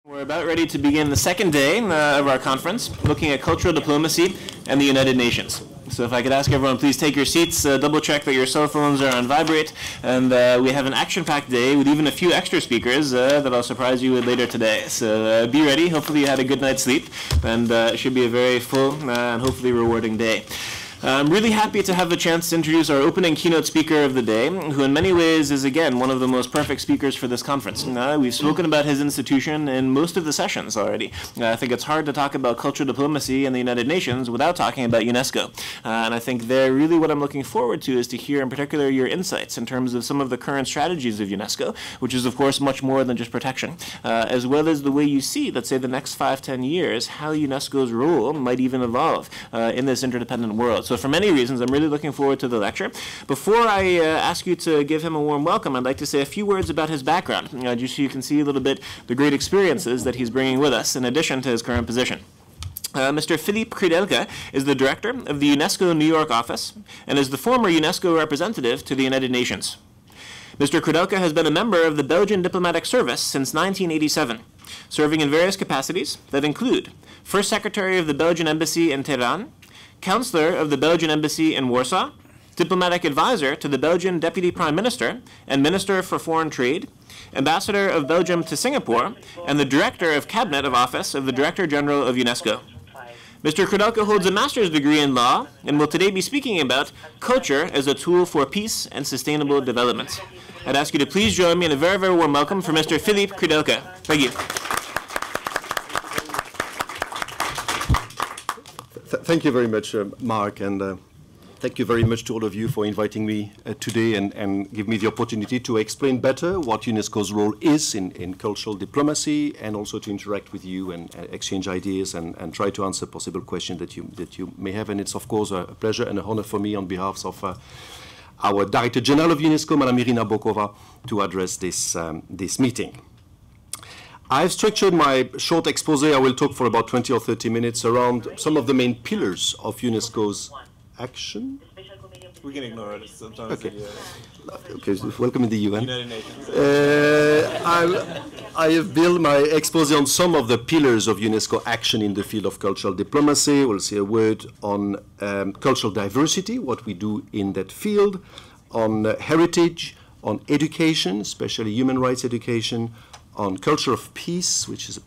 We're about ready to begin the second day of our conference, looking at cultural diplomacy and the United Nations. So if I could ask everyone, please take your seats, double check that your cell phones are on vibrate, and we have an action-packed day with even a few extra speakers that I'll surprise you with later today. So be ready. Hopefully you had a good night's sleep, and it should be a very full and hopefully rewarding day. I'm really happy to have the chance to introduce our opening keynote speaker of the day, who in many ways is, again, one of the most perfect speakers for this conference. We've spoken about his institution in most of the sessions already. I think it's hard to talk about cultural diplomacy and the United Nations without talking about UNESCO. And I think there really what I'm looking forward to is to hear in particular your insights in terms of some of the current strategies of UNESCO, which is of course much more than just protection, as well as the way you see, let's say, the next 5-10 years, how UNESCO's role might even evolve in this interdependent world. So for many reasons, I'm really looking forward to the lecture. Before I ask you to give him a warm welcome, I'd like to say a few words about his background, just so you can see a little bit the great experiences that he's bringing with us in addition to his current position. Mr. Philippe Kridelka is the director of the UNESCO New York office and is the former UNESCO representative to the United Nations. Mr. Kridelka has been a member of the Belgian Diplomatic Service since 1987, serving in various capacities that include First Secretary of the Belgian Embassy in Tehran, Counselor of the Belgian Embassy in Warsaw, Diplomatic Advisor to the Belgian Deputy Prime Minister and Minister for Foreign Trade, Ambassador of Belgium to Singapore, and the Director of Cabinet of Office of the Director General of UNESCO. Mr. Kridelka holds a master's degree in law and will today be speaking about culture as a tool for peace and sustainable development. I'd ask you to please join me in a very, very warm welcome for Mr. Philippe Kridelka. Thank you. Thank you very much, Mark, and thank you very much to all of you for inviting me today and give me the opportunity to explain better what UNESCO's role is in cultural diplomacy, and also to interact with you and exchange ideas and try to answer possible questions that you may have. And it's, of course, a pleasure and an honor for me on behalf of our Director General of UNESCO, Madame Irina Bokova, to address this meeting. I've structured my short expose. I will talk for about 20 or 30 minutes around some of the main pillars of UNESCO's action. We can ignore it. Sometimes okay. Okay, so welcome in the UN. United Nations. I have built my expose on some of the pillars of UNESCO action in the field of cultural diplomacy. We'll say a word on cultural diversity, what we do in that field, on heritage, on education, especially human rights education, on culture of peace, which is a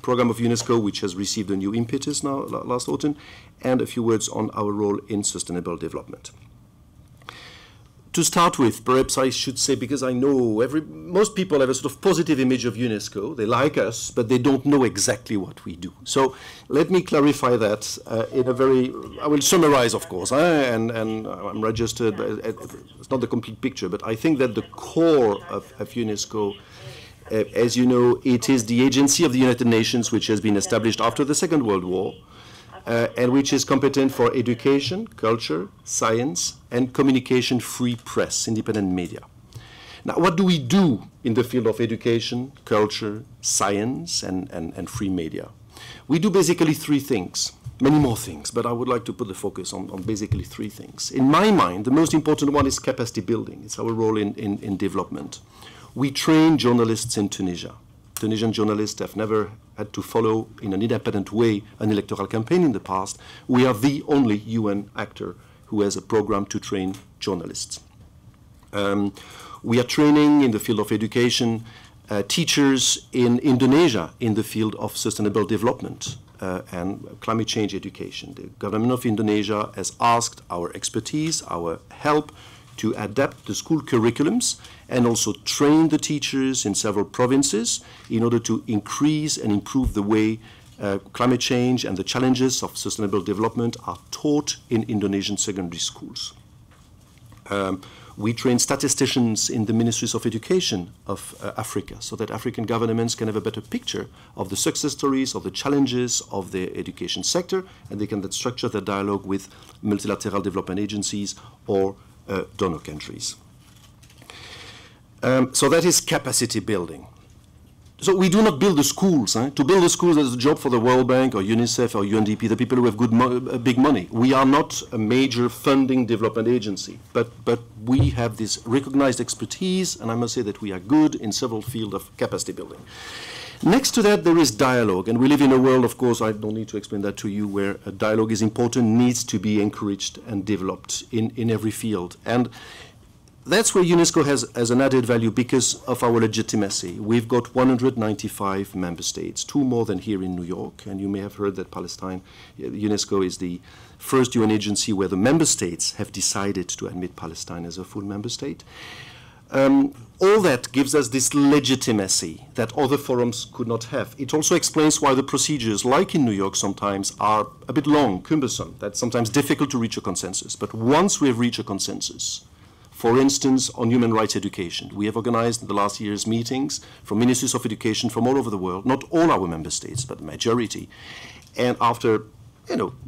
program of UNESCO which has received a new impetus now last autumn, and a few words on our role in sustainable development. To start with, perhaps I should say, because I know most people have a sort of positive image of UNESCO. They like us, but they don't know exactly what we do. So let me clarify that in a very, I will summarize, of course, and I'm registered, but it's not the complete picture, but I think that the core of UNESCO, as you know, it is the agency of the United Nations which has been established after the Second World War and which is competent for education, culture, science, and communication-free press, independent media. Now, what do we do in the field of education, culture, science, and free media? We do basically three things, many more things, but I would like to put the focus on basically three things. In my mind, the most important one is capacity building. It's our role in development. We train journalists in Tunisia. Tunisian journalists have never had to follow in an independent way an electoral campaign in the past. We are the only UN actor who has a program to train journalists. We are training in the field of education teachers in Indonesia in the field of sustainable development and climate change education. The government of Indonesia has asked our expertise, our help, to adapt the school curriculums and also train the teachers in several provinces in order to increase and improve the way climate change and the challenges of sustainable development are taught in Indonesian secondary schools. We train statisticians in the ministries of education of Africa so that African governments can have a better picture of the success stories, of the challenges of the education sector, and they can then structure their dialogue with multilateral development agencies or donor countries. So that is capacity building. So we do not build the schools. To build the schools is a job for the World Bank or UNICEF or UNDP, the people who have big money. We are not a major funding development agency, but we have this recognized expertise, and I must say that we are good in several fields of capacity building. Next to that, there is dialogue, and we live in a world, of course, I don't need to explain that to you, where a dialogue is important, needs to be encouraged and developed in every field. And that's where UNESCO has an added value because of our legitimacy. We've got 195 member states, 2 more than here in New York, and you may have heard that Palestine, UNESCO is the first UN agency where the member states have decided to admit Palestine as a full member state. All that gives us this legitimacy that other forums could not have. It also explains why the procedures, like in New York sometimes, are a bit long, cumbersome, that's sometimes difficult to reach a consensus. But once we have reached a consensus, for instance, on human rights education, we have organized in the last year's meetings from ministers of education from all over the world, not all our member states, but the majority. And after,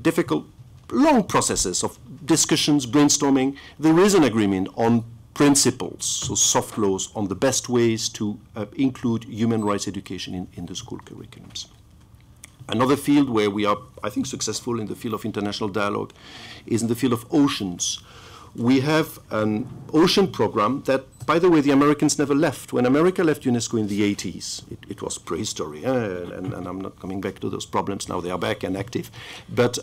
difficult, long processes of discussions, brainstorming, there is an agreement on principles, so soft laws on the best ways to include human rights education in the school curriculums. Another field where we are, I think, successful in the field of international dialogue is in the field of oceans. We have an ocean program that, by the way, the Americans never left. When America left UNESCO in the 80s, it was prehistory, and I'm not coming back to those problems now. They are back and active. But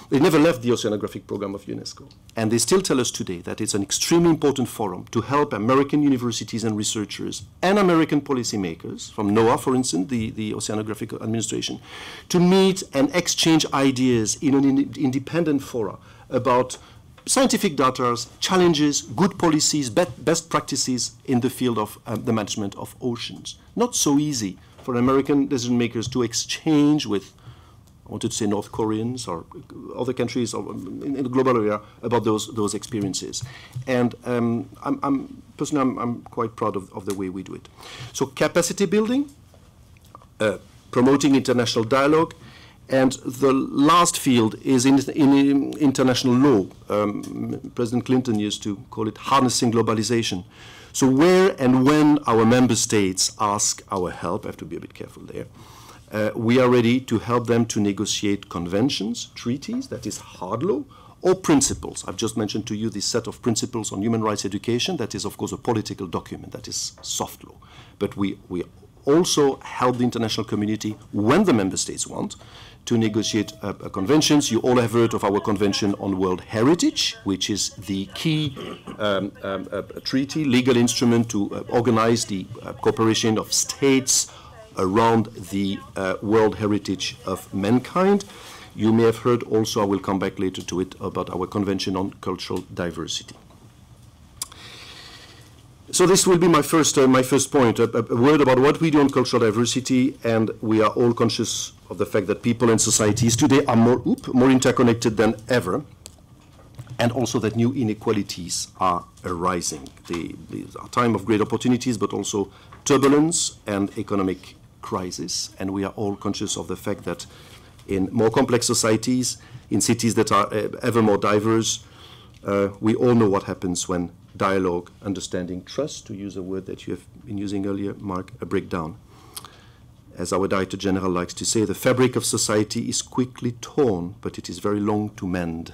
they never left the oceanographic program of UNESCO. And they still tell us today that it's an extremely important forum to help American universities and researchers and American policymakers, from NOAA, for instance, the Oceanographic Administration, to meet and exchange ideas in an independent forum about scientific data, challenges, good policies, best practices in the field of the management of oceans. Not so easy for American decision makers to exchange with, I wanted to say North Koreans or other countries in the global area about those experiences. And personally, I'm quite proud of the way we do it. So capacity building, promoting international dialogue, and the last field is in international law. President Clinton used to call it harnessing globalization. So where and when our member states ask our help, I have to be a bit careful there, we are ready to help them to negotiate conventions, treaties, that is hard law, or principles. I've just mentioned to you this set of principles on human rights education. That is, of course, a political document. That is soft law. But we also help the international community, when the member states want, to negotiate conventions. You all have heard of our Convention on World Heritage, which is the key treaty, legal instrument to organize the cooperation of states around the world heritage of mankind. You may have heard also, I will come back later to it, about our Convention on Cultural Diversity. So this will be my first point, a word about what we do on cultural diversity, and we are all conscious of the fact that people and societies today are more interconnected than ever, and also that new inequalities are arising. These are time of great opportunities, but also turbulence and economic crisis, and we are all conscious of the fact that in more complex societies, in cities that are ever more diverse, we all know what happens when dialogue, understanding, trust, to use a word that you have been using earlier, Mark, a breakdown. As our Director General likes to say, the fabric of society is quickly torn, but it is very long to mend.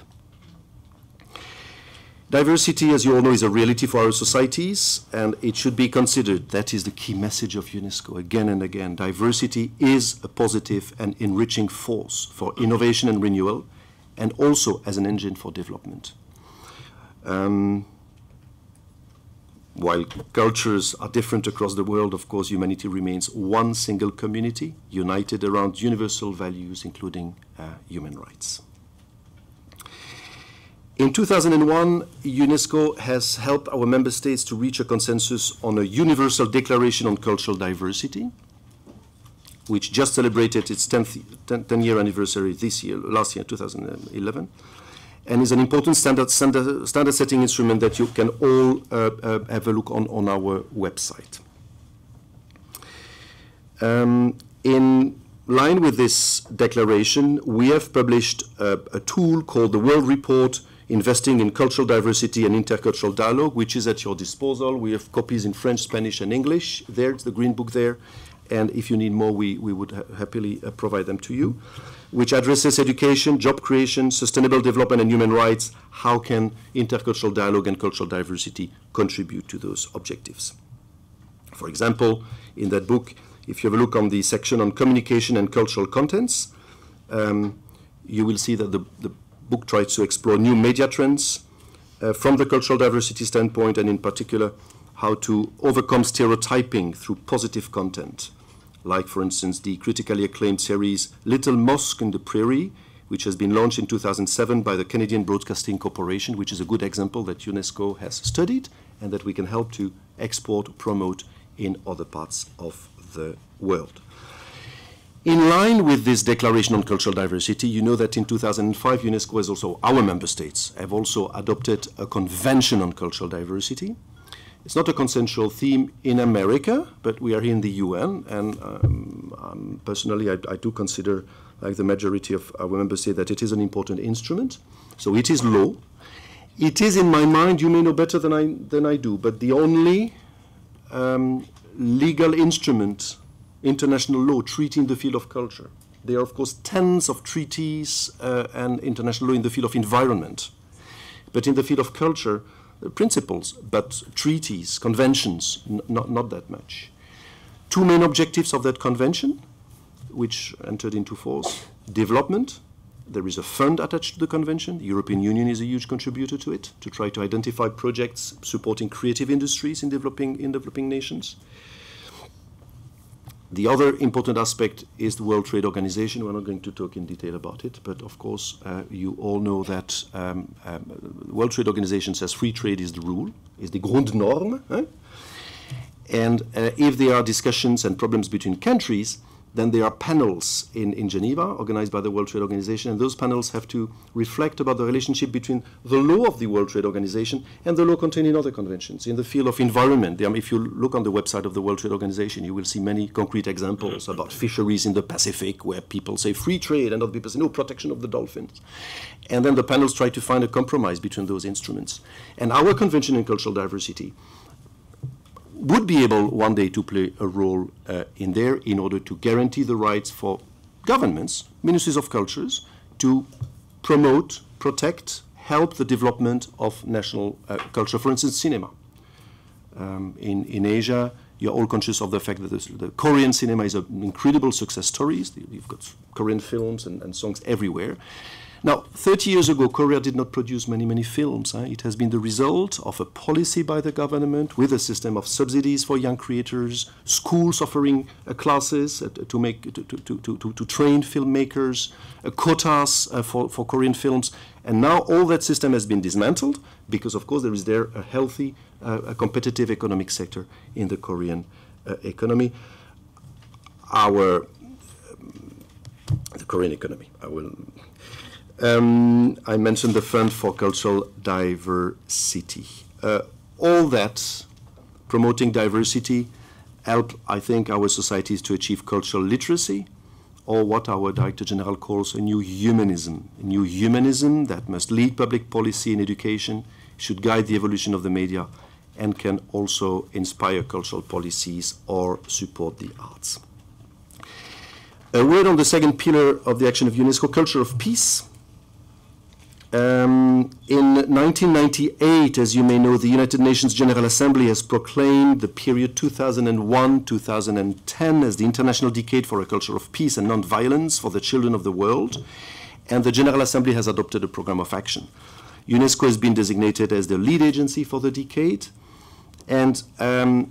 Diversity, as you all know, is a reality for our societies, and it should be considered. That is the key message of UNESCO again and again. Diversity is a positive and enriching force for innovation and renewal, and also as an engine for development. While cultures are different across the world, of course, humanity remains one single community, united around universal values, including human rights. In 2001, UNESCO has helped our member states to reach a consensus on a Universal Declaration on Cultural Diversity, which just celebrated its 10-year anniversary last year, 2011. And is an important standard-setting instrument that you can all have a look on our website. In line with this declaration, we have published a tool called the World Report, Investing in Cultural Diversity and Intercultural Dialogue, which is at your disposal. We have copies in French, Spanish, and English. There, it's the green book there. And if you need more, we would happily provide them to you, which addresses education, job creation, sustainable development, and human rights. How can intercultural dialogue and cultural diversity contribute to those objectives? For example, in that book, If you have a look on the section on communication and cultural contents, you will see that the book tries to explore new media trends from the cultural diversity standpoint, and in particular, how to overcome stereotyping through positive content. Like, for instance, the critically acclaimed series Little Mosque in the Prairie, which has been launched in 2007 by the Canadian Broadcasting Corporation, which is a good example that UNESCO has studied and that we can help to export, promote in other parts of the world. In line with this Declaration on Cultural Diversity, you know that in 2005, UNESCO has also, our member states, have also adopted a Convention on Cultural Diversity. It's not a consensual theme in America, but we are here in the UN, and personally, I do consider, like the majority of our member states, that it is an important instrument. So it is law. It is, in my mind, you may know better than I do, but the only legal instrument, international law, treaty in the field of culture. There are, of course, tens of treaties and international law in the field of environment. But in the field of culture, principles, but treaties, conventions, not that much. Two main objectives of that convention, which entered into force: development. There is a fund attached to the convention. The European Union is a huge contributor to it, to try to identify projects supporting creative industries in developing nations. The other important aspect is the World Trade Organization. We're not going to talk in detail about it, but of course, you all know that the World Trade Organization says free trade is the rule, is the Grundnorm. And if there are discussions and problems between countries, then there are panels in Geneva organized by the World Trade Organization, and those panels have to reflect about the relationship between the law of the World Trade Organization and the law contained in other conventions. In the field of environment, if you look on the website of the World Trade Organization, you will see many concrete examples about fisheries in the Pacific, where people say free trade and other people say no, protection of the dolphins. And then the panels try to find a compromise between those instruments. And our Convention on Cultural Diversity would be able one day to play a role in there in order to guarantee the rights for governments, ministries of cultures, to promote, protect, help the development of national culture, for instance, cinema. In Asia, you're all conscious of the fact that the Korean cinema is an incredible success story. You've got Korean films and songs everywhere. Now, 30 years ago, Korea did not produce many films. It has been the result of a policy by the government with a system of subsidies for young creators, schools offering classes to train filmmakers, quotas for Korean films. And now all that system has been dismantled because, of course, there is a healthy, competitive economic sector in the Korean economy. The Korean economy, I mentioned the Fund for Cultural Diversity. All that, promoting diversity, help, I think, our societies to achieve cultural literacy, or what our Director General calls a new humanism. A new humanism that must lead public policy and education, should guide the evolution of the media, and can also inspire cultural policies or support the arts. A word on the second pillar of the action of UNESCO, culture of peace. In 1998, as you may know, the United Nations General Assembly has proclaimed the period 2001-2010 as the International Decade for a Culture of Peace and Non-Violence for the Children of the World, and the General Assembly has adopted a program of action. UNESCO has been designated as the lead agency for the decade, and the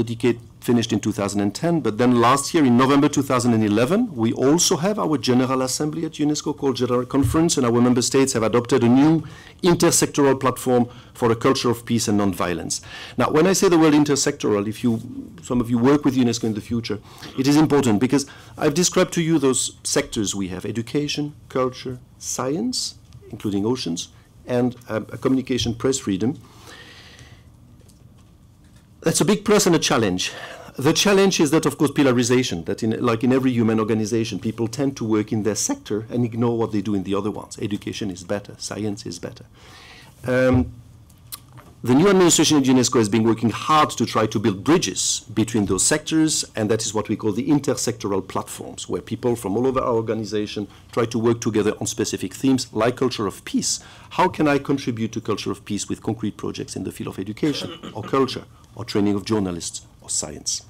decade finished in 2010, but then last year in November 2011, we also have our General Assembly at UNESCO called General Conference, and our member states have adopted a new intersectoral platform for a culture of peace and non-violence. Now, when I say the word intersectoral, some of you work with UNESCO in the future, it is important because I've described to you those sectors we have: education, culture, science, including oceans, and communication, press freedom. That's a big plus and a challenge. The challenge is that, of course, pillarization, that like in every human organization, people tend to work in their sector and ignore what they do in the other ones. Education is better, science is better. The new administration at UNESCO has been working hard to try to build bridges between those sectors, and that is what we call the intersectoral platforms, where people from all over our organization try to work together on specific themes like culture of peace. How can I contribute to culture of peace with concrete projects in the field of education or culture or training of journalists or science?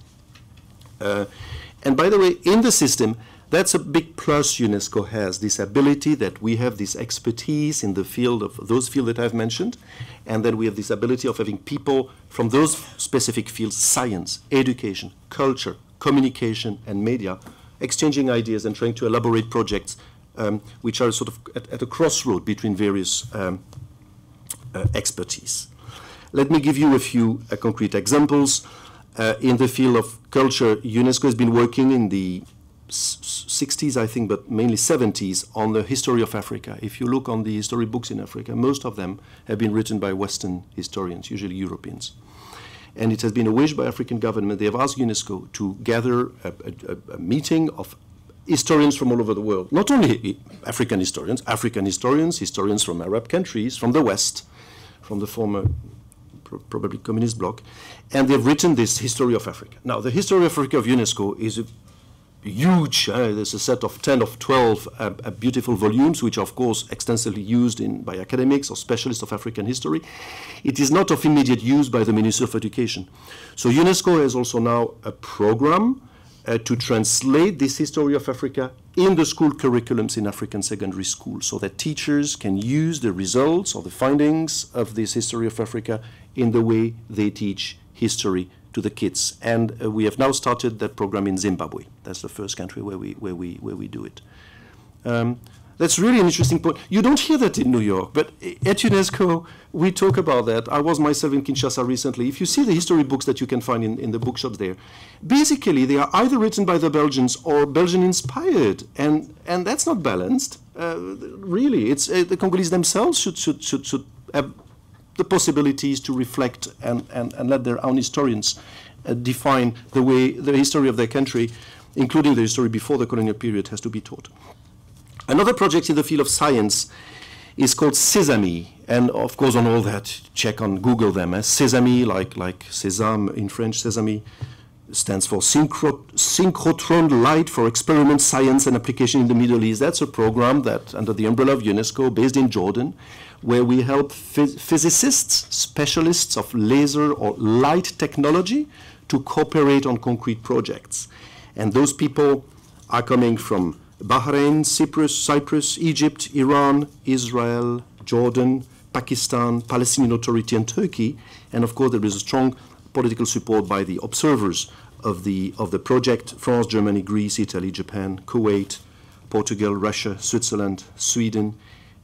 And by the way, in the system, that's a big plus UNESCO has, this ability that we have this expertise in the field of those fields that I've mentioned, and then we have this ability of having people from those specific fields, science, education, culture, communication, and media, exchanging ideas and trying to elaborate projects which are sort of at a crossroad between various expertise. Let me give you a few concrete examples. In the field of culture, UNESCO has been working in the 60s, I think, but mainly 70s, on the history of Africa. If you look on the history books in Africa, most of them have been written by Western historians, usually Europeans. And it has been a wish by African government. They have asked UNESCO to gather a meeting of historians from all over the world. Not only African historians, historians from Arab countries, from the West, from the former probably communist bloc, and they've written this history of Africa. Now, the history of Africa of UNESCO is a huge, there's a set of 10 or 12 beautiful volumes, which are, of course, extensively used by academics or specialists of African history. It is not of immediate use by the Ministry of Education. So UNESCO has also now a program to translate this history of Africa in the school curriculums in African secondary schools, so that teachers can use the results or the findings of this history of Africa in the way they teach history to the kids. And we have now started that program in Zimbabwe. That's the first country where we do it. That's really an interesting point. You don't hear that in New York, but at UNESCO, we talk about that. I was myself in Kinshasa recently. If you see the history books that you can find in the bookshops there, basically they are either written by the Belgians or Belgian-inspired, and that's not balanced. Really, it's the Congolese themselves should have the possibilities to reflect and let their own historians define the way the history of their country, including the history before the colonial period, has to be taught. Another project in the field of science is called Sesame, and of course on all that, check on Google them. Sesame, like sésame in French, Sesame stands for Synchrotron Light for Experiment, Science and Application in the Middle East. That's a program that, under the umbrella of UNESCO, based in Jordan, where we help physicists, specialists of laser or light technology to cooperate on concrete projects. And those people are coming from Bahrain, Cyprus, Egypt, Iran, Israel, Jordan, Pakistan, Palestinian Authority, and Turkey. And of course, there is a strong political support by the observers of the project: France, Germany, Greece, Italy, Japan, Kuwait, Portugal, Russia, Switzerland, Sweden,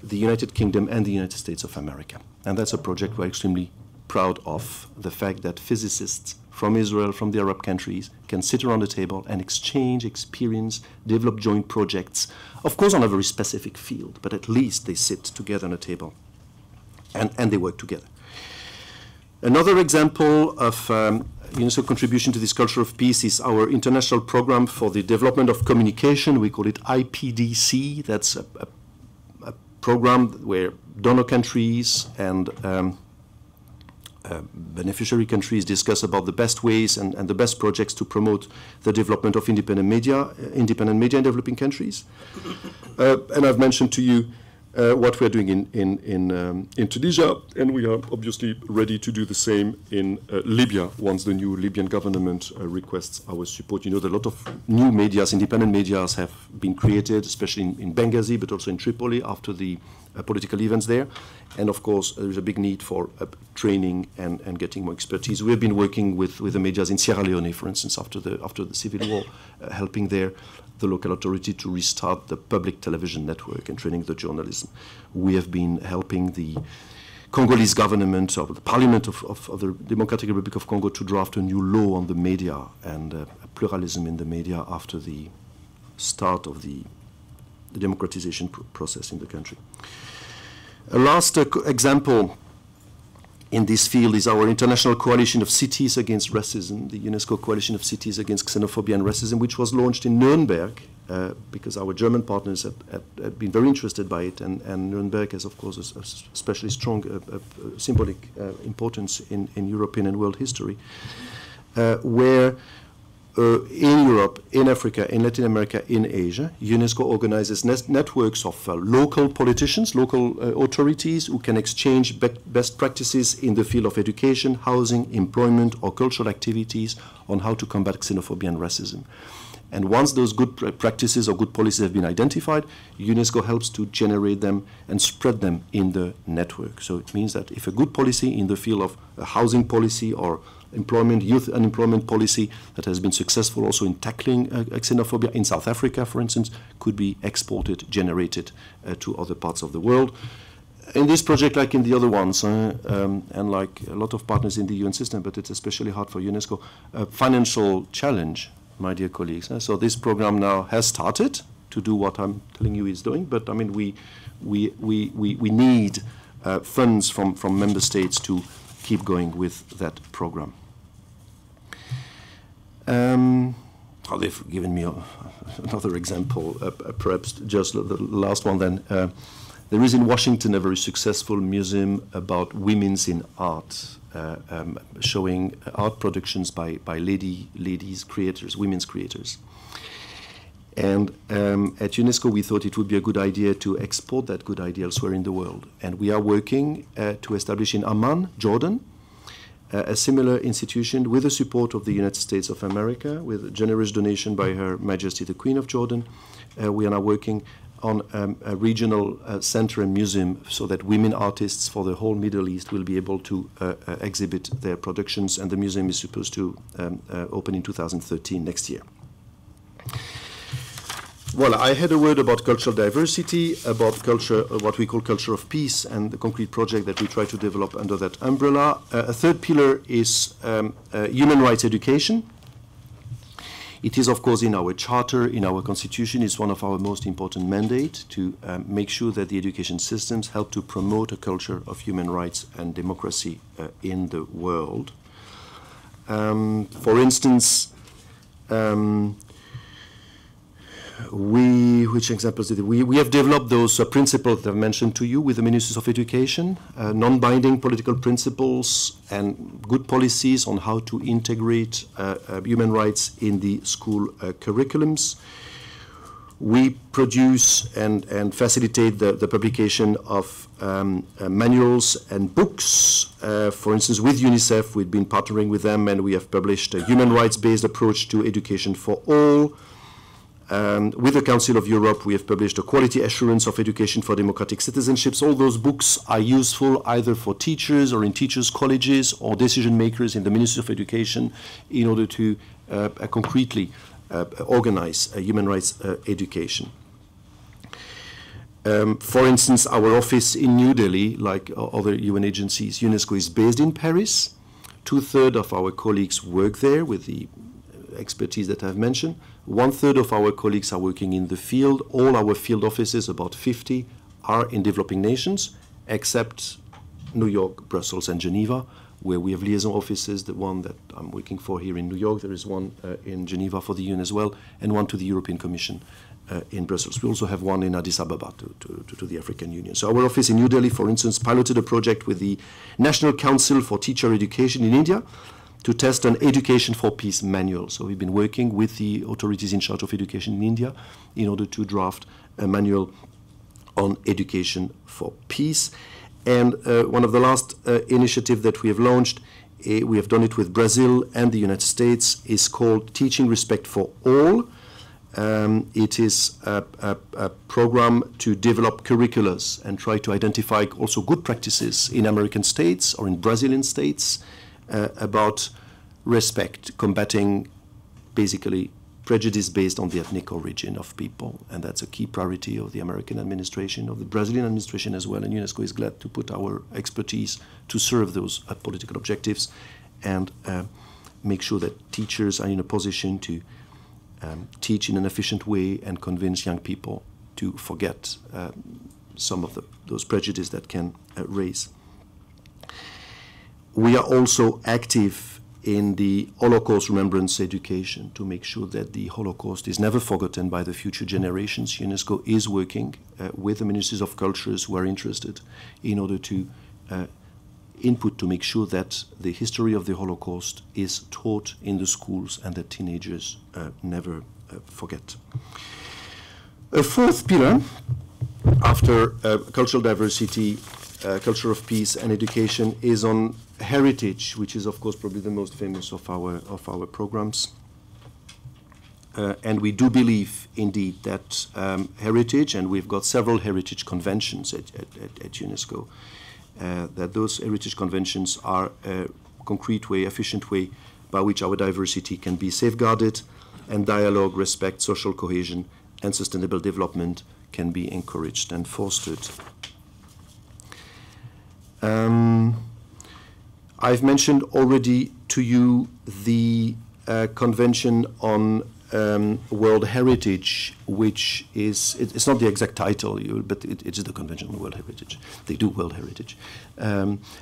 the United Kingdom, and the United States of America. And that's a project we're extremely proud of, the fact that physicists from Israel, from the Arab countries, can sit around the table and exchange experience, develop joint projects, of course on a very specific field, but at least they sit together on a table and they work together. Another example of UNESCO contribution to this culture of peace is our international program for the development of communication. We call it IPDC. That's a program where donor countries and beneficiary countries discuss about the best ways and the best projects to promote the development of independent media in developing countries. And I've mentioned to you what we're doing in Tunisia, and we are obviously ready to do the same in Libya once the new Libyan government requests our support. You know that a lot of new medias, independent medias, have been created, especially in Benghazi, but also in Tripoli after the political events there. And of course, there's a big need for training and getting more expertise. We have been working with the medias in Sierra Leone, for instance, after the civil war, helping there the local authority to restart the public television network and training the journalism. We have been helping the Congolese government, or the parliament of the Democratic Republic of Congo, to draft a new law on the media and pluralism in the media after the start of the democratization process in the country. A last example in this field is our International Coalition of Cities Against Racism, the UNESCO Coalition of Cities Against Xenophobia and Racism, which was launched in Nuremberg because our German partners had been very interested by it, and Nuremberg has, of course, a especially strong symbolic importance in European and world history, where in Europe, in Africa, in Latin America, in Asia, UNESCO organizes networks of local politicians, local authorities who can exchange best practices in the field of education, housing, employment, or cultural activities on how to combat xenophobia and racism. And once those good practices or good policies have been identified, UNESCO helps to generate them and spread them in the network. So it means that if a good policy in the field of housing policy or employment, youth unemployment policy that has been successful also in tackling xenophobia in South Africa, for instance, could be exported, generated to other parts of the world. In this project, like in the other ones, and like a lot of partners in the UN system, but it's especially hard for UNESCO, a financial challenge, my dear colleagues. So this program now has started to do what I'm telling you it's doing, but I mean, we need funds from member states to keep going with that program. They've given me another example, perhaps just the last one then. There is in Washington a very successful museum about women's in art, showing art productions by ladies creators, women's creators. And at UNESCO, we thought it would be a good idea to export that good idea elsewhere in the world. And we are working to establish in Amman, Jordan, a similar institution with the support of the United States of America, with a generous donation by Her Majesty the Queen of Jordan. We are now working on a regional center and museum so that women artists for the whole Middle East will be able to exhibit their productions, and the museum is supposed to open in 2013, next year. Well, I had a word about cultural diversity, about culture, what we call culture of peace, and the concrete project that we try to develop under that umbrella. A third pillar is human rights education. It is, of course, in our charter, in our constitution, it's one of our most important mandates to make sure that the education systems help to promote a culture of human rights and democracy in the world. For instance, which examples did we have developed those principles that I've mentioned to you with the Ministers of Education, non-binding political principles and good policies on how to integrate human rights in the school curriculums. We produce and facilitate the publication of manuals and books. For instance, with UNICEF, we've been partnering with them, and we have published a human rights-based approach to education for all. With the Council of Europe, we have published a quality assurance of education for democratic citizenships. All those books are useful either for teachers or in teachers' colleges or decision makers in the Ministry of Education in order to concretely organize human rights education. For instance, our office in New Delhi, like other UN agencies, UNESCO is based in Paris. 2/3 of our colleagues work there with the expertise that I've mentioned. 1/3 of our colleagues are working in the field. All our field offices, about 50, are in developing nations, except New York, Brussels, and Geneva, where we have liaison offices. The one that I'm working for here in New York, there is one in Geneva for the UN as well, and one to the European Commission in Brussels. We also have one in Addis Ababa to the African Union. So our office in New Delhi, for instance, piloted a project with the National Council for Teacher Education in India to test an Education for Peace manual. So we've been working with the authorities in charge of education in India in order to draft a manual on education for peace. And one of the last initiatives that we have launched, we have done it with Brazil and the United States, is called Teaching Respect for All. It is a program to develop curriculums and try to identify also good practices in American states or in Brazilian states about respect, combating basically prejudice based on the ethnic origin of people. And that's a key priority of the American administration, of the Brazilian administration as well. And UNESCO is glad to put our expertise to serve those political objectives and make sure that teachers are in a position to teach in an efficient way and convince young people to forget some of those prejudices that can raise. We are also active in the Holocaust remembrance education to make sure that the Holocaust is never forgotten by the future generations. UNESCO is working with the ministries of cultures who are interested in order to input to make sure that the history of the Holocaust is taught in the schools and that teenagers never forget. A fourth pillar, after cultural diversity, culture of peace and education, is on heritage, which is of course probably the most famous of our programs. And we do believe indeed that heritage, and we've got several heritage conventions at UNESCO, that those heritage conventions are a concrete way, efficient way by which our diversity can be safeguarded, and dialogue, respect, social cohesion, and sustainable development can be encouraged and fostered. I've mentioned already to you the Convention on World Heritage, which is, it's not the exact title, but it is the Convention on World Heritage. They do World Heritage,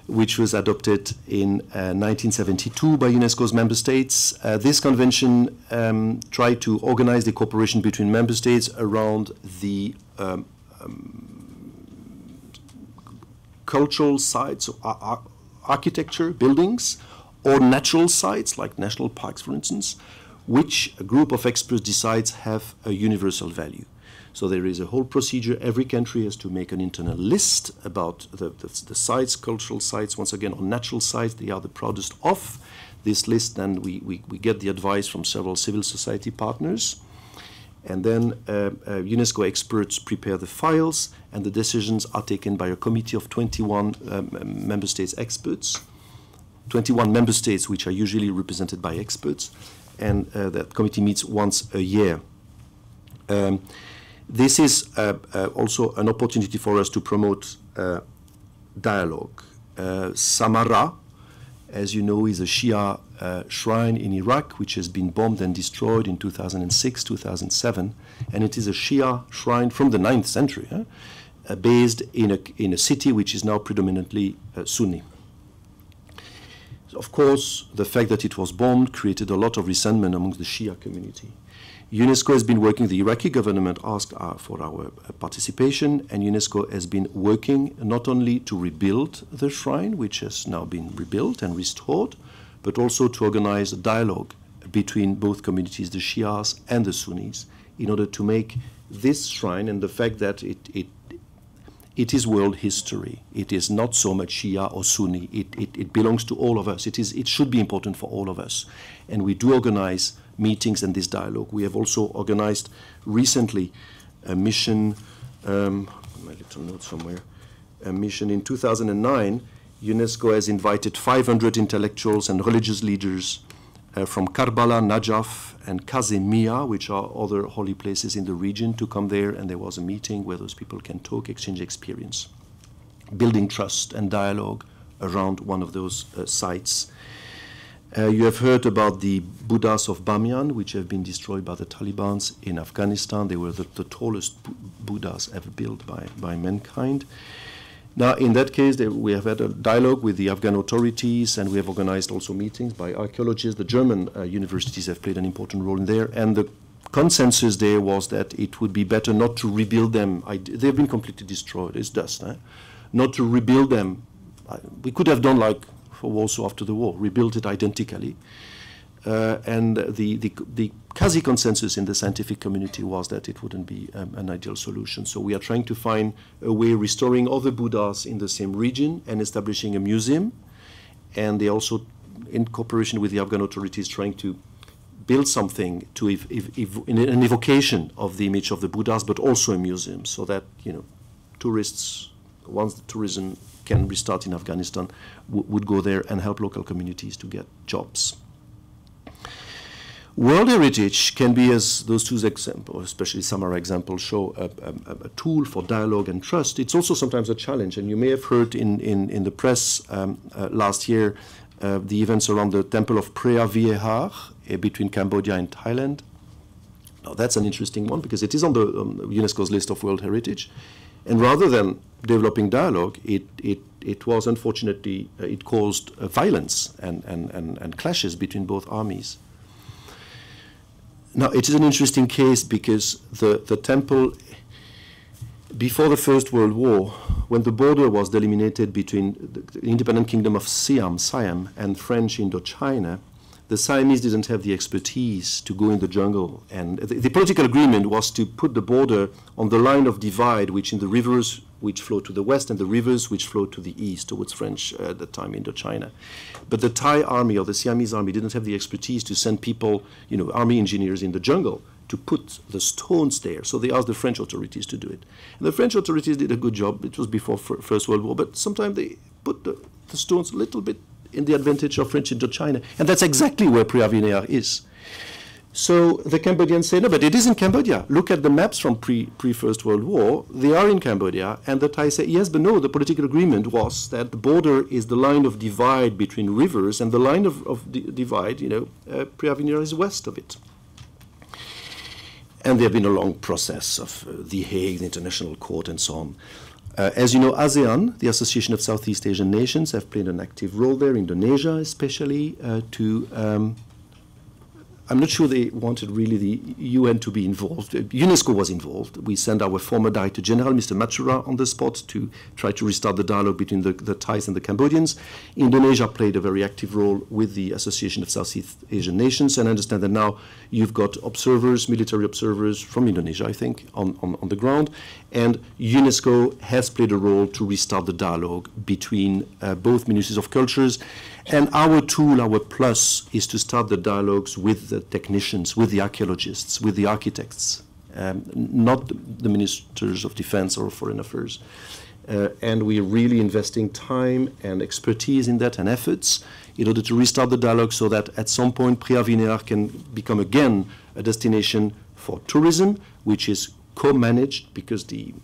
which was adopted in 1972 by UNESCO's member states. This convention tried to organize the cooperation between member states around the cultural sites, architecture, buildings, or natural sites, like national parks, for instance, which a group of experts decides have a universal value. So there is a whole procedure. Every country has to make an internal list about the sites, cultural sites, once again, on natural sites. They are the proudest of this list. Then we get the advice from several civil society partners. And then UNESCO experts prepare the files, and the decisions are taken by a committee of 21 member states experts, 21 member states which are usually represented by experts. And that committee meets once a year. This is also an opportunity for us to promote dialogue. Samarra, as you know, is a Shia shrine in Iraq, which has been bombed and destroyed in 2006, 2007. And it is a Shia shrine from the 9th century, based in a city which is now predominantly Sunni. Of course, the fact that it was bombed created a lot of resentment amongst the Shia community. UNESCO has been working, the Iraqi government asked for our participation, and UNESCO has been working not only to rebuild the shrine, which has now been rebuilt and restored, but also to organize a dialogue between both communities, the Shias and the Sunnis, in order to make this shrine, and the fact that it is world history. It is not so much Shia or Sunni. It belongs to all of us. It should be important for all of us. And we do organize meetings and this dialogue. We have also organized recently a mission, my little note somewhere, a mission in 2009. UNESCO has invited 500 intellectuals and religious leaders from Karbala, Najaf, and Kazemia, which are other holy places in the region, to come there, and there was a meeting where those people can talk, exchange experience, building trust and dialogue around one of those sites. You have heard about the Buddhas of Bamiyan, which have been destroyed by the Taliban in Afghanistan. They were the tallest Buddhas ever built by mankind. Now, in that case, we have had a dialogue with the Afghan authorities, and we have organized also meetings by archaeologists. The German universities have played an important role in there, and the consensus there was that it would be better not to rebuild them. They've been completely destroyed. It's dust. Not to rebuild them. We could have done like for Warsaw after the war, rebuilt it identically. And the quasi-consensus in the scientific community was that it wouldn't be an ideal solution. So we are trying to find a way of restoring other Buddhas in the same region and establishing a museum. And they also, in cooperation with the Afghan authorities, trying to build something to an evocation of the image of the Buddhas, but also a museum, so that tourists, once the tourism can restart in Afghanistan, would go there and help local communities to get jobs. World heritage can be, as those two examples, especially Samara examples, show a tool for dialogue and trust. It's also sometimes a challenge, and you may have heard in the press last year the events around the Temple of Preah Vihear between Cambodia and Thailand. Now that's an interesting one because it is on the UNESCO's list of World Heritage, and rather than developing dialogue, it was unfortunately, it caused violence and clashes between both armies. Now, it is an interesting case because the temple, before the First World War, when the border was delimited between the independent kingdom of Siam, and French Indochina, the Siamese didn't have the expertise to go in the jungle. And the political agreement was to put the border on the line of divide, which in the rivers which flow to the west and the rivers which flow to the east, towards French, at the time, Indochina. But the Thai army or the Siamese army didn't have the expertise to send people, army engineers in the jungle to put the stones there. So they asked the French authorities to do it. And the French authorities did a good job. It was before First World War, but sometimes they put the stones a little bit in the advantage of French Indochina. And that's exactly where Preavinear is. So the Cambodians say, no, but it is in Cambodia. Look at the maps from pre-First World War. They are in Cambodia. And the Thai say, yes, but no, the political agreement was that the border is the line of divide between rivers, and the line of divide, Preavinear is west of it. And there have been a long process of The Hague, the International Court, and so on. As you know, ASEAN, the Association of Southeast Asian Nations, have played an active role there, Indonesia especially, I'm not sure they wanted really the UN to be involved. UNESCO was involved. We sent our former Director General, Mr. Matsura, on the spot to try to restart the dialogue between the Thais and the Cambodians. Indonesia played a very active role with the Association of Southeast Asian Nations, and I understand that now you've got observers, military observers from Indonesia, I think, on the ground, and UNESCO has played a role to restart the dialogue between both ministries of cultures. And our tool, our plus, is to start the dialogues with the technicians, with the archaeologists, with the architects, not the ministers of defense or foreign affairs. And we're really investing time and expertise in that and efforts in order to restart the dialogue so that at some point Preavinear can become again a destination for tourism, which is co-managed because the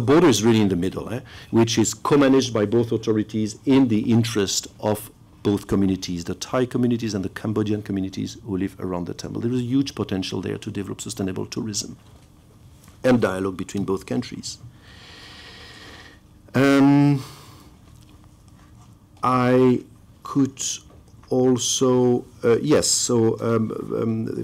border is really in the middle, which is co-managed by both authorities in the interest of both communities, the Thai communities and the Cambodian communities who live around the temple. There is a huge potential there to develop sustainable tourism and dialogue between both countries. I could also,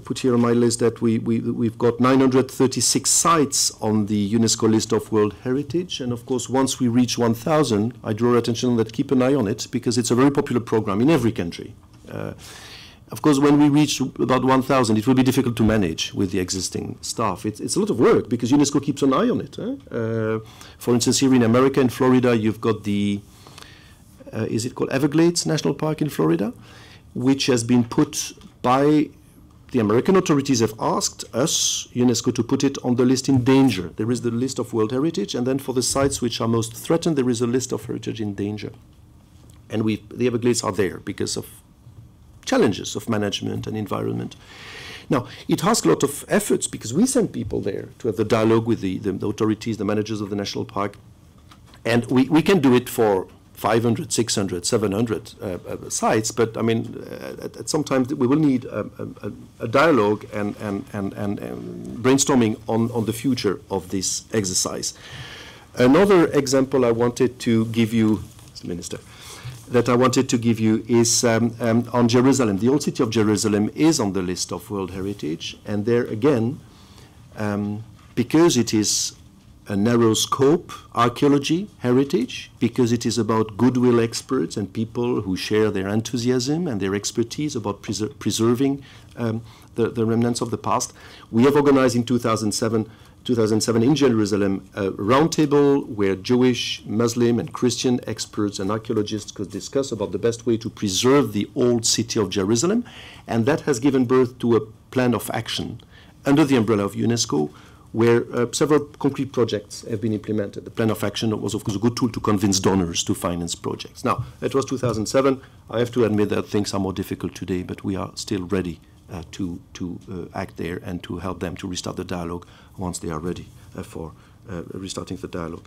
put here on my list that we've got 936 sites on the UNESCO list of World Heritage. And of course, once we reach 1,000, I draw your attention that keep an eye on it because it's a very popular program in every country. Of course, when we reach about 1,000, it will be difficult to manage with the existing staff. It's a lot of work because UNESCO keeps an eye on it. For instance, here in America, in Florida, you've got the is it called Everglades National Park in Florida, which has been put by the American authorities have asked us, UNESCO, to put it on the list in danger. There is the list of World Heritage, and then for the sites which are most threatened, there is a list of heritage in danger. And the Everglades are there because of challenges of management and environment. Now, it asks a lot of efforts because we send people there to have the dialogue with the authorities, the managers of the national park, and we can do it for 500, 600, 700 sites, but I mean, at some time we will need a dialogue and brainstorming on the future of this exercise. Another example I wanted to give you, Minister, that I wanted to give you is on Jerusalem. The old city of Jerusalem is on the list of World Heritage, and there again, because it is a narrow scope, archaeology, heritage, because it is about goodwill experts and people who share their enthusiasm and their expertise about preserving the remnants of the past. We have organized in 2007 in Jerusalem a roundtable where Jewish, Muslim, and Christian experts and archaeologists could discuss about the best way to preserve the old city of Jerusalem, and that has given birth to a plan of action under the umbrella of UNESCO, where several concrete projects have been implemented. The plan of action was, of course, a good tool to convince donors to finance projects. Now, it was 2007. I have to admit that things are more difficult today, but we are still ready to act there and to help them to restart the dialogue once they are ready for restarting the dialogue.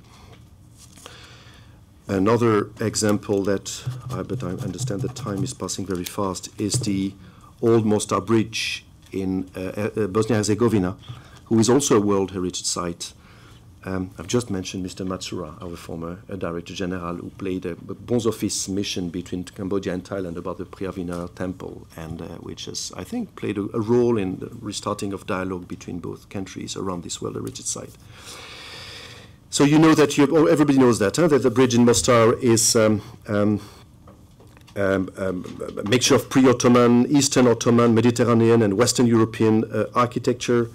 Another example that, but I understand that time is passing very fast, is the old Mostar Bridge in Bosnia-Herzegovina, who is also a World Heritage Site. I've just mentioned Mr. Matsura, our former Director General, who played a Bons Office mission between Cambodia and Thailand about the Preavinear Temple, and which has, I think, played a role in the restarting of dialogue between both countries around this World Heritage Site. So you know that everybody knows that the bridge in Mostar is a mixture of pre-Ottoman, Eastern Ottoman, Mediterranean, and Western European architecture.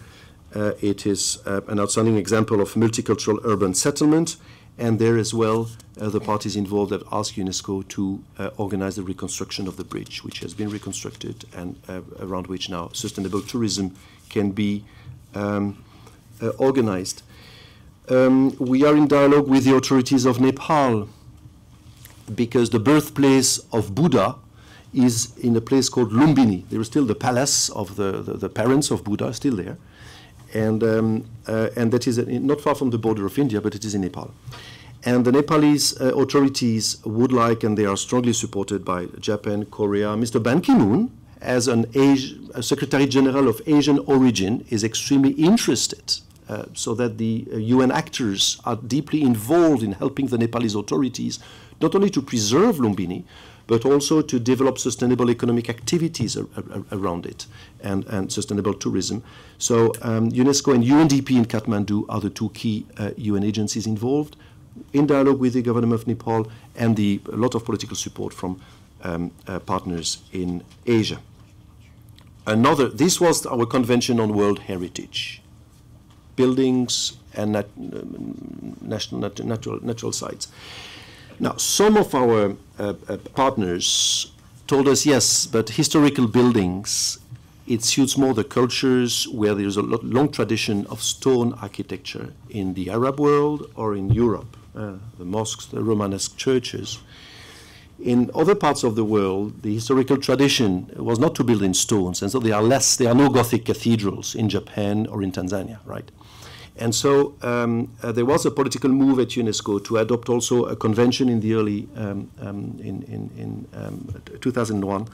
It is an outstanding example of multicultural urban settlement, and there as well, the parties involved have asked UNESCO to organize the reconstruction of the bridge, which has been reconstructed and around which now sustainable tourism can be organized. We are in dialogue with the authorities of Nepal because the birthplace of Buddha is in a place called Lumbini. There is still the palace of the parents of Buddha still there. And that is not far from the border of India, but it is in Nepal. And the Nepalese authorities would like, and they are strongly supported by Japan, Korea. Mr. Ban Ki-moon, as a Secretary General of Asian origin, is extremely interested so that the UN actors are deeply involved in helping the Nepalese authorities, not only to preserve Lumbini, but also to develop sustainable economic activities around it and sustainable tourism. So UNESCO and UNDP in Kathmandu are the two key UN agencies involved, in dialogue with the government of Nepal and a lot of political support from partners in Asia. This was our Convention on World Heritage, buildings and natural sites. Now, some of our partners told us, yes, but historical buildings, it suits more the cultures where there is a long tradition of stone architecture in the Arab world or in Europe, the mosques, the Romanesque churches. In other parts of the world, the historical tradition was not to build in stones, and so there are no Gothic cathedrals in Japan or in Tanzania, right? And so there was a political move at UNESCO to adopt also a convention in the early 2001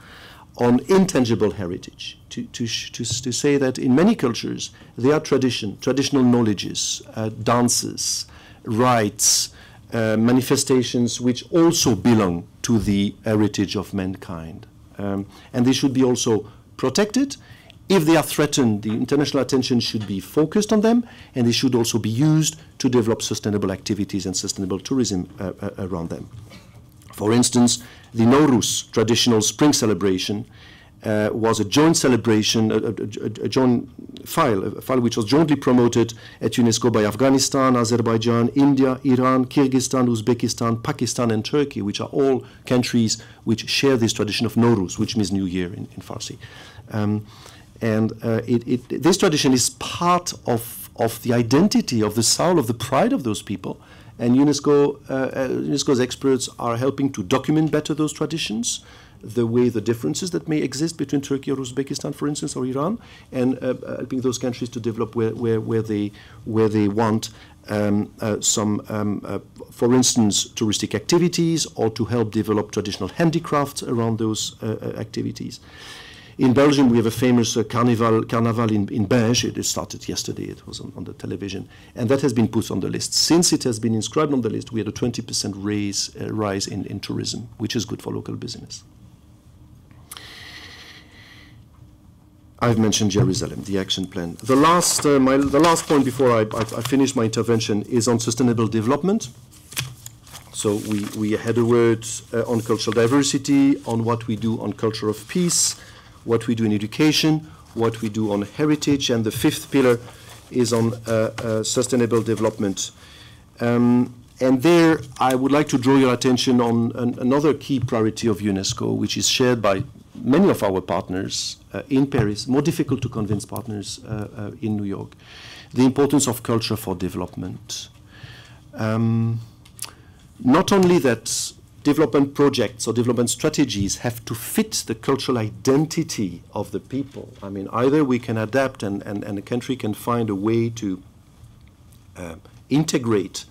on intangible heritage, to say that in many cultures there are traditional knowledges, dances, rites, manifestations which also belong to the heritage of mankind. And they should be also protected. If they are threatened, the international attention should be focused on them, and they should also be used to develop sustainable activities and sustainable tourism around them. For instance, the Nowruz, traditional spring celebration, was a joint celebration, a joint file which was jointly promoted at UNESCO by Afghanistan, Azerbaijan, India, Iran, Kyrgyzstan, Uzbekistan, Pakistan, and Turkey, which are all countries which share this tradition of Nowruz, which means New Year in Farsi. This tradition is part of the identity, of the soul, of the pride of those people. And UNESCO's experts are helping to document better those traditions, the differences that may exist between Turkey or Uzbekistan, for instance, or Iran, and helping those countries to develop where they want for instance, touristic activities, or to help develop traditional handicrafts around those activities. In Belgium, we have a famous carnival in Binge. It started yesterday. It was on the television. And that has been put on the list. Since it has been inscribed on the list, we had a 20% rise in tourism, which is good for local business. I've mentioned Jerusalem, the action plan. The last point before I finish my intervention is on sustainable development. So we had a word on cultural diversity, on what we do on culture of peace, what we do in education, what we do on heritage, and the fifth pillar is on sustainable development. And there I would like to draw your attention on another key priority of UNESCO, which is shared by many of our partners in Paris, more difficult to convince partners in New York, the importance of culture for development. Not only that development projects or development strategies have to fit the cultural identity of the people. I mean, either we can adapt and a country can find a way to integrate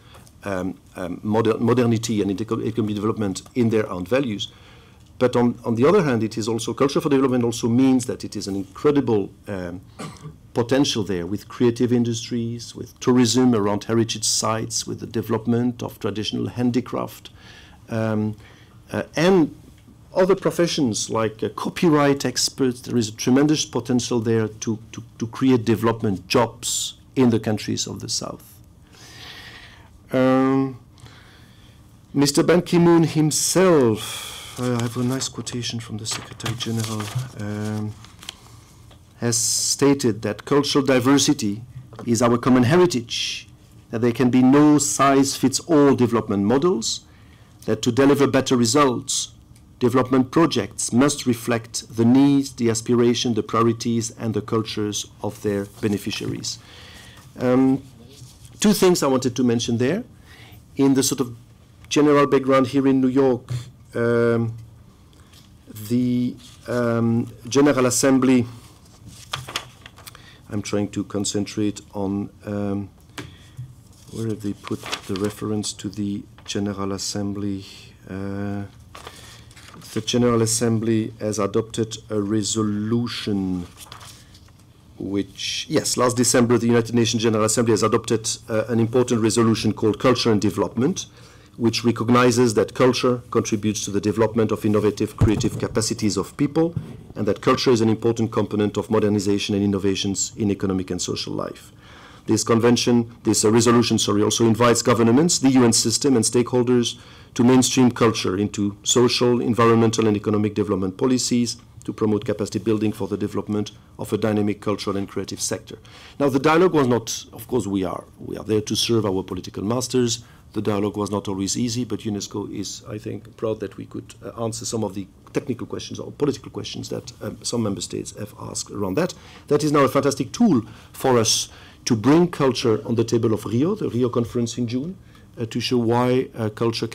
modernity and economic development in their own values. But on the other hand, it is also, culture for development also means that it is an incredible potential there with creative industries, with tourism around heritage sites, with the development of traditional handicraft, and other professions like copyright experts. There is a tremendous potential there to create development jobs in the countries of the South. Mr. Ban Ki-moon himself, I have a nice quotation from the Secretary General, has stated that cultural diversity is our common heritage, that there can be no size-fits-all development models, that to deliver better results, development projects must reflect the needs, the aspirations, the priorities, and the cultures of their beneficiaries. Two things I wanted to mention there. In the sort of general background here in New York, the General Assembly, I'm trying to concentrate on, where have they put the reference to the General Assembly? The General Assembly has adopted a resolution which, yes, last December the United Nations General Assembly has adopted an important resolution called Culture and Development, which recognizes that culture contributes to the development of innovative, creative capacities of people, and that culture is an important component of modernization and innovations in economic and social life. This resolution, also invites governments, the UN system, and stakeholders to mainstream culture into social, environmental, and economic development policies to promote capacity building for the development of a dynamic cultural and creative sector. Now, the dialogue was not, of course, we are there to serve our political masters. The dialogue was not always easy, but UNESCO is, I think, proud that we could answer some of the technical questions or political questions that some member states have asked around that. That is now a fantastic tool for us to bring culture on the table of Rio, the Rio conference in June, to show why culture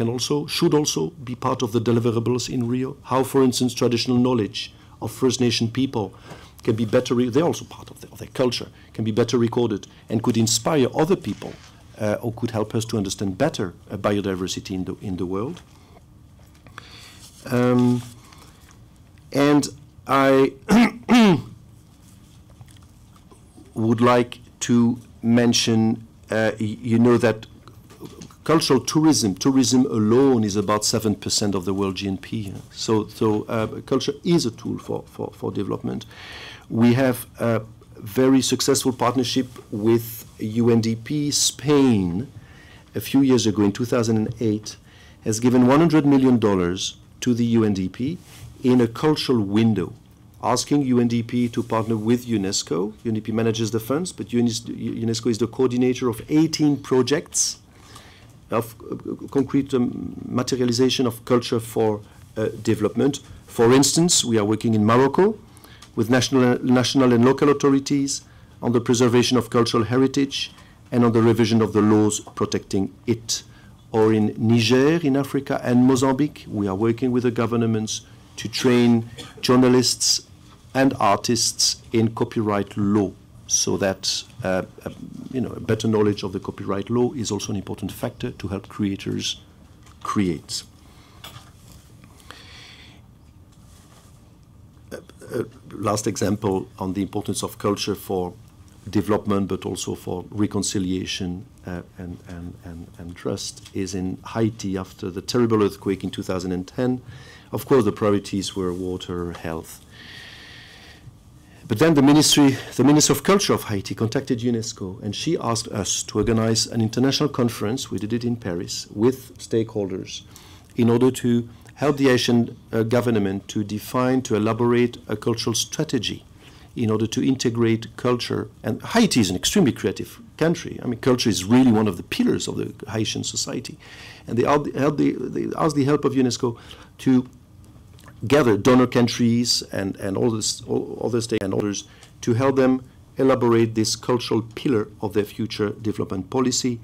should also be part of the deliverables in Rio. How, for instance, traditional knowledge of First Nation people can be better, they're also part of their culture, can be better recorded and could inspire other people or could help us to understand better biodiversity in the world. And I would like to mention, you know that cultural tourism alone is about 7% of the world GNP. So culture is a tool for development. We have a very successful partnership with UNDP. Spain, a few years ago in 2008, has given $100 million to the UNDP in a cultural window, asking UNDP to partner with UNESCO. UNDP manages the funds, but UNESCO is the coordinator of 18 projects of concrete materialization of culture for development. For instance, we are working in Morocco with national and local authorities on the preservation of cultural heritage and on the revision of the laws protecting it. Or in Niger, in Africa, and Mozambique, we are working with the governments to train journalists and artists in copyright law, so that a better knowledge of the copyright law is also an important factor to help creators create. Last example on the importance of culture for development, but also for reconciliation and trust, is in Haiti after the terrible earthquake in 2010. Of course, the priorities were water, health. But then the Minister of Culture of Haiti contacted UNESCO, and she asked us to organize an international conference, we did it in Paris, with stakeholders, in order to help the Haitian government to define, to elaborate a cultural strategy in order to integrate culture. And Haiti is an extremely creative country. I mean, culture is really one of the pillars of the Haitian society. And they asked the help of UNESCO to gather donor countries and all other stakeholders to help them elaborate this cultural pillar of their future development policy.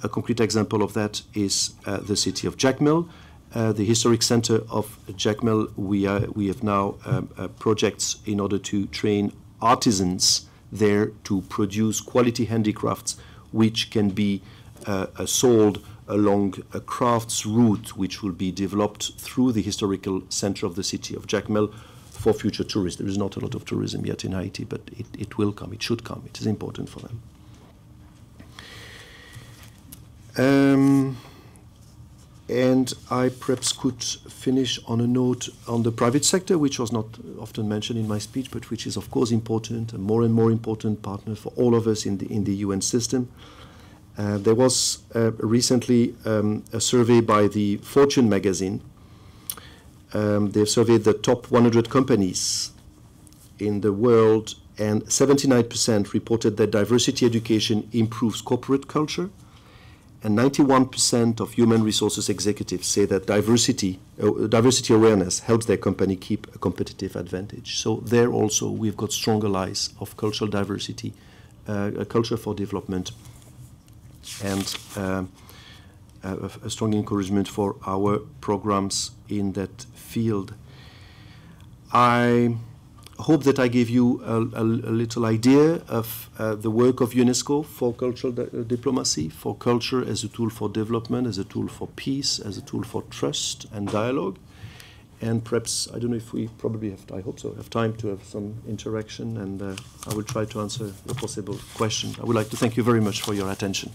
A concrete example of that is the city of Jacmel. The historic center of Jacmel, we have now projects in order to train artisans there to produce quality handicrafts which can be sold along a crafts route which will be developed through the historical center of the city of Jacmel for future tourists. There is not a lot of tourism yet in Haiti, but it will come, it should come, it is important for them. And I perhaps could finish on a note on the private sector, which was not often mentioned in my speech, but which is of course important, a more and more important partner for all of us in the UN system. There was recently a survey by the Fortune magazine. They've surveyed the top 100 companies in the world, and 79% reported that diversity education improves corporate culture, and 91% of human resources executives say that diversity awareness helps their company keep a competitive advantage. So there also we've got strong allies of cultural diversity, a culture for development, and a strong encouragement for our programs in that field. I hope that I gave you a little idea of the work of UNESCO for cultural diplomacy, for culture as a tool for development, as a tool for peace, as a tool for trust and dialogue. And perhaps, I don't know if we probably have, I hope so, have time to have some interaction, and I will try to answer a possible question. I would like to thank you very much for your attention.